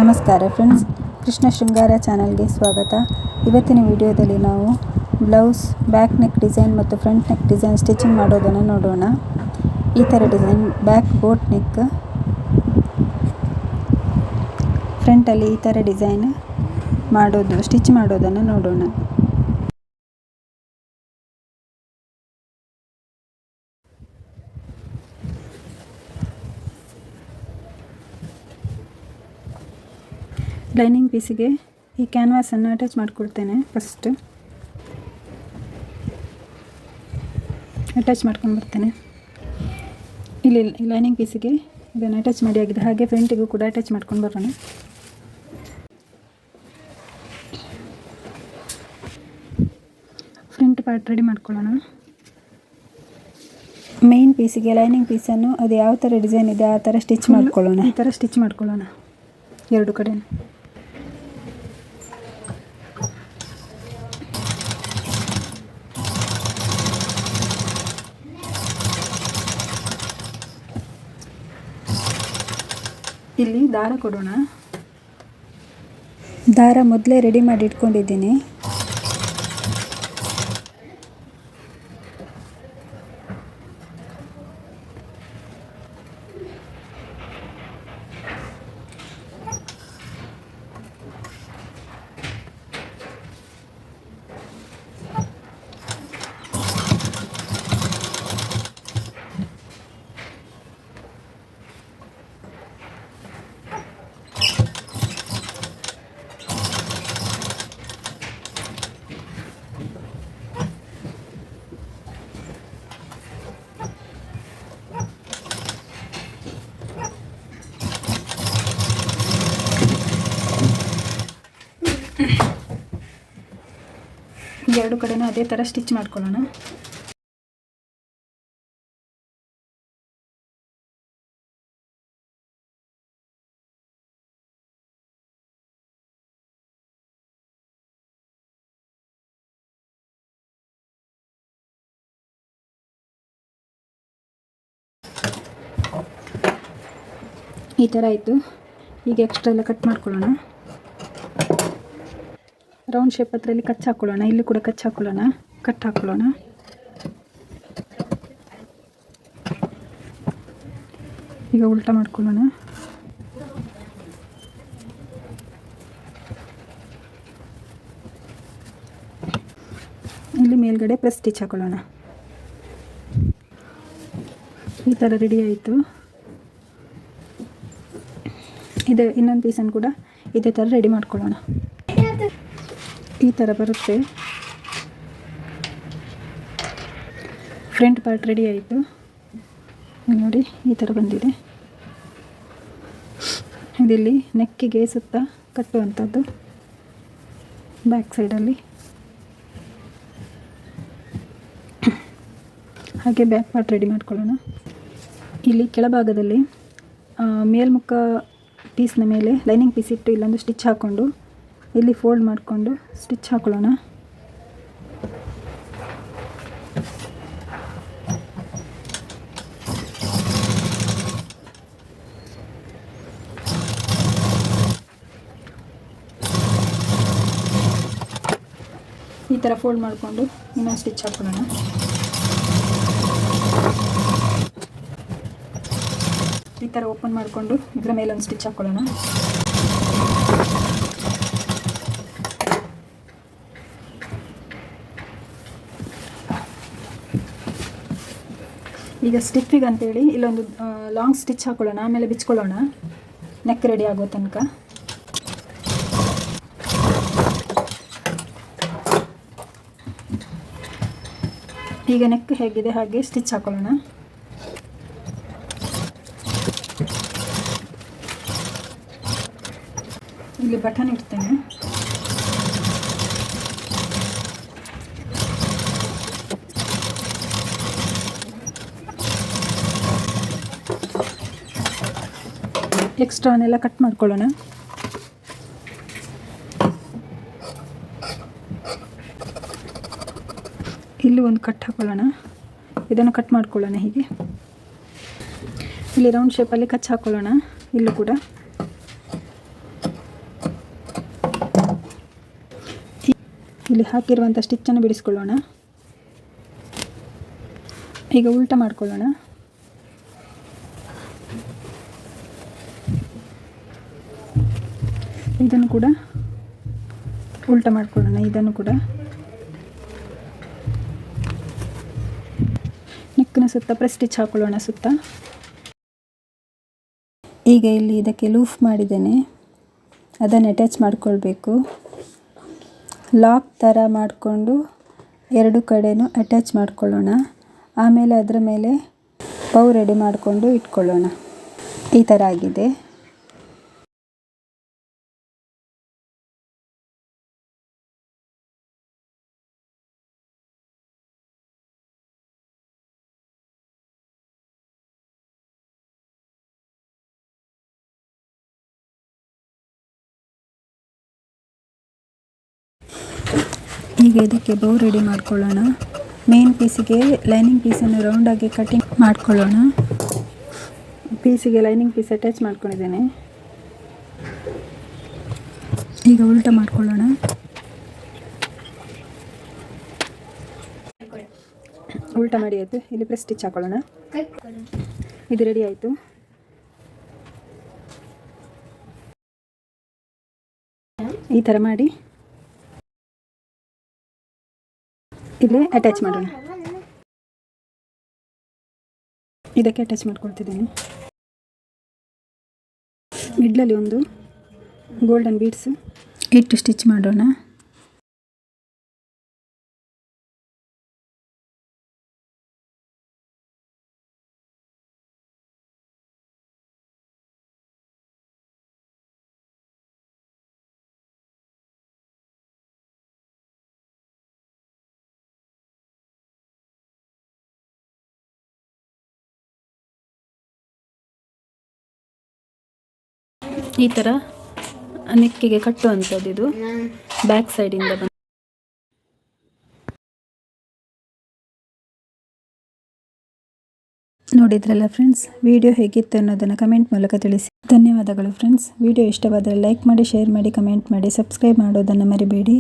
ನಮಸ್ಕಾರ ಫ್ರೆಂಡ್ಸ್, ಕೃಷ್ಣ ಶೃಂಗಾರ ಚಾನಲ್ಗೆ ಸ್ವಾಗತ. ಇವತ್ತಿನ ವಿಡಿಯೋದಲ್ಲಿ ನಾವು ಬ್ಲೌಸ್ ಬ್ಯಾಕ್ ನೆಕ್ ಡಿಸೈನ್ ಮತ್ತು ಫ್ರಂಟ್ ನೆಕ್ ಡಿಸೈನ್ ಸ್ಟಿಚಿಂಗ್ ಮಾಡೋದನ್ನು ನೋಡೋಣ. ಈ ಥರ ಡಿಸೈನ್ ಬ್ಯಾಕ್ ಬೋಟ್ ನೆಕ್, ಫ್ರಂಟಲ್ಲಿ ಈ ಥರ ಡಿಸೈನ್ ಸ್ಟಿಚ್ ಮಾಡೋದನ್ನು ನೋಡೋಣ. ಲೈನಿಂಗ್ ಪೀಸಿಗೆ ಈ ಕ್ಯಾನ್ವಾಸನ್ನು ಅಟ್ಯಾಚ್ ಮಾಡಿಕೊಳ್ತೇನೆ. ಫಸ್ಟ್ ಅಟ್ಯಾಚ್ ಮಾಡ್ಕೊಂಡ್ಬರ್ತೇನೆ. ಇಲ್ಲಿ ಲೈನಿಂಗ್ ಪೀಸಿಗೆ ಇದನ್ನು ಅಟ್ಯಾಚ್ ಮಾಡಿ ಆಗಿದೆ. ಹಾಗೆ ಫ್ರಂಟಿಗೂ ಕೂಡ ಅಟ್ಯಾಚ್ ಮಾಡ್ಕೊಂಡು ಬರೋಣ. ಫ್ರಂಟ್ ಪಾರ್ಟ್ ರೆಡಿ ಮಾಡ್ಕೊಳ್ಳೋಣ. ಮೇನ್ ಪೀಸಿಗೆ ಲೈನಿಂಗ್ ಪೀಸನ್ನು ಅದು ಯಾವ ಥರ ಡಿಸೈನ್ ಇದೆ ಆ ಥರ ಸ್ಟಿಚ್ ಮಾಡ್ಕೊಳ್ಳೋಣ. ಈ ಥರ ಸ್ಟಿಚ್ ಮಾಡ್ಕೊಳ್ಳೋಣ ಎರಡು ಕಡೆ. ಇಲ್ಲಿ ದಾರ ಕೊಡೋಣ. ದಾರ ಮೊದಲೇ ರೆಡಿ ಮಾಡಿ ಇಟ್ಕೊಂಡಿದ್ದೀನಿ. ಎರಡು ಕಡೆನೂ ಅದೇ ಥರ ಸ್ಟಿಚ್ ಮಾಡ್ಕೊಳ್ಳೋಣ. ಈ ಥರ ಆಯಿತು. ಈಗ ಎಕ್ಸ್ಟ್ರಾ ಎಲ್ಲ ಕಟ್ ಮಾಡ್ಕೊಳ್ಳೋಣ. ರೌಂಡ್ ಶೇಪ್ ಹತ್ರಲ್ಲಿ ಕಚ್ ಹಾಕ್ಕೊಳ್ಳೋಣ. ಇಲ್ಲಿ ಕೂಡ ಕಚ್ ಹಾಕ್ಕೊಳ್ಳೋಣ, ಕಟ್ ಹಾಕ್ಕೊಳ್ಳೋಣ. ಈಗ ಉಲ್ಟಾ ಮಾಡ್ಕೊಳ್ಳೋಣ. ಇಲ್ಲಿ ಮೇಲ್ಗಡೆ ಪ್ರೆಸ್ ಸ್ಟಿಚ್ ಹಾಕ್ಕೊಳ್ಳೋಣ. ಈ ಥರ ರೆಡಿ ಆಯಿತು. ಇದು ಇನ್ನೊಂದು ಪೀಸನ್ನು ಕೂಡ ಇದೇ ಥರ ರೆಡಿ ಮಾಡ್ಕೊಳ್ಳೋಣ. ಈ ಥರ ಬರುತ್ತೆ. ಫ್ರಂಟ್ ಪಾರ್ಟ್ ರೆಡಿ ಆಯಿತು. ನೋಡಿ ಈ ಥರ ಬಂದಿದೆ. ಇದಿಲ್ಲಿ ನೆಕ್ಕಿಗೆ ಸುತ್ತ ಕಟ್ಟುವಂಥದ್ದು. ಬ್ಯಾಕ್ ಸೈಡಲ್ಲಿ ಹಾಗೆ ಬ್ಯಾಕ್ ಪಾರ್ಟ್ ರೆಡಿ ಮಾಡ್ಕೊಳ್ಳೋಣ. ಇಲ್ಲಿ ಕೆಳಭಾಗದಲ್ಲಿ ಮೇಲ್ಮುಖ ಪೀಸ್ನ ಮೇಲೆ ಲೈನಿಂಗ್ ಪೀಸ್ ಇಟ್ಟು ಇಲ್ಲೊಂದು ಸ್ಟಿಚ್ ಹಾಕ್ಕೊಂಡು ಇಲ್ಲಿ ಫೋಲ್ಡ್ ಮಾಡಿಕೊಂಡು ಸ್ಟಿಚ್ ಹಾಕೊಳ್ಳೋಣ. ಈ ಥರ ಫೋಲ್ಡ್ ಮಾಡಿಕೊಂಡು ಇನ್ನೊಂದು ಸ್ಟಿಚ್ ಹಾಕೊಳ್ಳೋಣ. ಈ ಥರ ಓಪನ್ ಮಾಡಿಕೊಂಡು ಇದರ ಮೇಲೆ ಒಂದು ಸ್ಟಿಚ್ ಹಾಕೊಳ್ಳೋಣ. ಈಗ ಸ್ಟಿಫಿಗೆ ಅಂತೇಳಿ ಇಲ್ಲೊಂದು ಲಾಂಗ್ ಸ್ಟಿಚ್ ಹಾಕೊಳ್ಳೋಣ. ಆಮೇಲೆ ಬಿಚ್ಕೊಳ್ಳೋಣ ನೆಕ್ ರೆಡಿ ಆಗೋ ತನಕ. ಈಗ ನೆಕ್ ಹೇಗಿದೆ ಹಾಗೆ ಸ್ಟಿಚ್ ಹಾಕೊಳ್ಳೋಣ. ಇಲ್ಲಿ ಬಟನ್ ಇಡ್ತೇನೆ. ಎಕ್ಸ್ಟ್ರಾನೆಲ್ಲ ಕಟ್ ಮಾಡ್ಕೊಳ್ಳೋಣ. ಇಲ್ಲಿ ಒಂದು ಕಟ್ ಹಾಕೊಳ್ಳೋಣ. ಇದನ್ನು ಕಟ್ ಮಾಡ್ಕೊಳ್ಳೋಣ. ಹೀಗೆ ಇಲ್ಲಿ ರೌಂಡ್ ಶೇಪಲ್ಲಿ ಕಚ್ ಹಾಕೊಳ್ಳೋಣ. ಇಲ್ಲೂ ಕೂಡ ಇಲ್ಲಿ ಹಾಕಿರುವಂಥ ಸ್ಟಿಚ್ಚನ್ನು ಬಿಡಿಸ್ಕೊಳ್ಳೋಣ. ಈಗ ಉಲ್ಟ ಮಾಡ್ಕೊಳ್ಳೋಣ. ಇದನ್ನು ಕೂಡ ಉಲ್ಟ ಮಾಡ್ಕೊಳ್ಳೋಣ. ಇದನ್ನು ಕೂಡ ನೆಕ್ಕಿನ ಸುತ್ತ ಪ್ರೆಸ್ ಸ್ಟಿಚ್ ಹಾಕೊಳ್ಳೋಣ ಸುತ್ತ. ಈಗ ಇಲ್ಲಿ ಇದಕ್ಕೆ ಲೂಫ್ ಮಾಡಿದ್ದೇನೆ, ಅದನ್ನು ಅಟ್ಯಾಚ್ ಮಾಡಿಕೊಳ್ಬೇಕು. ಲಾಕ್ ಥರ ಮಾಡಿಕೊಂಡು ಎರಡು ಕಡೆನೂ ಅಟ್ಯಾಚ್ ಮಾಡ್ಕೊಳ್ಳೋಣ. ಆಮೇಲೆ ಅದರ ಮೇಲೆ ಬೌ ರೆಡಿ ಮಾಡಿಕೊಂಡು ಇಟ್ಕೊಳ್ಳೋಣ. ಈ ಥರ ಆಗಿದೆ. ಈಗ ಇದಕ್ಕೆ ಬೌ ರೆಡಿ ಮಾಡ್ಕೊಳ್ಳೋಣ. ಮೇನ್ ಪೀಸಿಗೆ ಲೈನಿಂಗ್ ಪೀಸನ್ನು ರೌಂಡಾಗಿ ಕಟಿಂಗ್ ಮಾಡ್ಕೊಳ್ಳೋಣ. ಪೀಸಿಗೆ ಲೈನಿಂಗ್ ಪೀಸ್ ಅಟ್ಯಾಚ್ ಮಾಡ್ಕೊಂಡಿದ್ದೇನೆ. ಈಗ ಉಲ್ಟ ಮಾಡ್ಕೊಳ್ಳೋಣ. ಉಲ್ಟ ಮಾಡಿ ಆಯಿತು. ಇಲ್ಲಿ ಪ್ರೆಸ್ ಸ್ಟಿಚ್ ಹಾಕೊಳ್ಳೋಣ. ಇದು ರೆಡಿ ಆಯಿತು. ಈ ಥರ ಮಾಡಿ ಇಲ್ಲಿ ಅಟ್ಯಾಚ್ ಮಾಡೋಣ. ಇದಕ್ಕೆ ಅಟ್ಯಾಚ್ ಮಾಡ್ಕೊಳ್ತಿದ್ದೀನಿ. ಮಿಡ್ಲಲ್ಲಿ ಒಂದು ಗೋಲ್ಡನ್ ಬೀಡ್ಸ್ ಇಟ್ಟು ಸ್ಟಿಚ್ ಮಾಡೋಣ. ಈ ಥರ ನೆಕ್ಕಿಗೆ ಕಟ್ಟುವಂಥದ್ದು. ಇದು ಬ್ಯಾಕ್ ಸೈಡಿಂದ ಬಂದು ನೋಡಿದ್ರಲ್ಲ ಫ್ರೆಂಡ್ಸ್. ವಿಡಿಯೋ ಹೇಗಿತ್ತು ಅನ್ನೋದನ್ನು ಕಮೆಂಟ್ ಮೂಲಕ ತಿಳಿಸಿ. ಧನ್ಯವಾದಗಳು ಫ್ರೆಂಡ್ಸ್. ವಿಡಿಯೋ ಇಷ್ಟವಾದರೆ ಲೈಕ್ ಮಾಡಿ, ಶೇರ್ ಮಾಡಿ, ಕಮೆಂಟ್ ಮಾಡಿ, ಸಬ್ಸ್ಕ್ರೈಬ್ ಮಾಡೋದನ್ನು ಮರಿಬೇಡಿ.